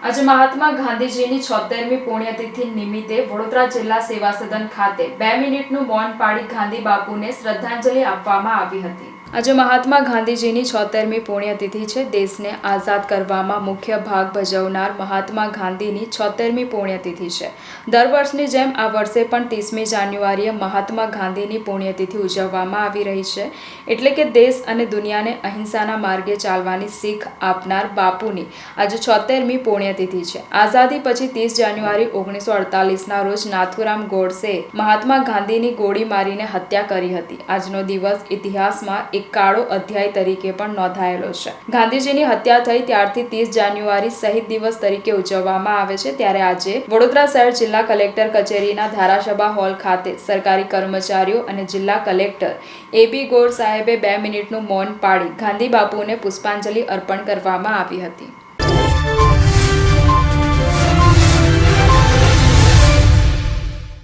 આજે મહાત્મા ગાંધીજીની 76મી પુણ્યતિથિ નિમિત્તે વડોદરા જિલ્લા સેવા સદન ખાતે 2 મિનિટનું મૌન પાળી ગાંધી બાપુને શ્રદ્ધાંજલિ આપવામાં આવી હતી। આજે મહાત્મા ગાંધીજીની 76મી પુણ્યતિથિ છે। દેશને આઝાદ કરવામાં મુખ્ય ભાગ ભજવનાર મહાત્મા ગાંધીની 76મી પુણ્યતિથિ છે। દર વર્ષની જેમ આ વર્ષે પણ 30મી જાન્યુઆરીએ મહાત્મા ગાંધીની પુણ્યતિથિ ઉજવવામાં આવી રહી છે। એટલે કે દેશ અને દુનિયાને અહિંસાના માર્ગે ચાલવાની શીખ આપનાર બાપુની આજે 76મી પુણ્યતિથિ છે। આઝાદી પછી 30 જાન્યુઆરી 1948ના રોજ નાથુરામ ગોડસે મહાત્મા ગાંધીની ગોળી મારીને હત્યા કરી હતી। આજનો દિવસ ઇતિહાસમાં એક કાળો અધ્યાય તરીકે પણ નોંધાયેલો છે। ગાંધીજીની હત્યા થઈ ત્યારથી 30 જાન્યુઆરી શહીદ દિવસ તરીકે ઉજવવામાં આવે છે। ત્યારે આજે વડોદરા શહેર જિલ્લા કલેક્ટર કચેરીના ધારાસભા હોલ ખાતે સરકારી કર્મચારીઓ અને જિલ્લા કલેક્ટર એબી ગોર સાહેબે 2 મિનિટનું મૌન પાળી ગાંધી બાપુને પુષ્પાંજલિ અર્પણ કરવામાં આવી હતી।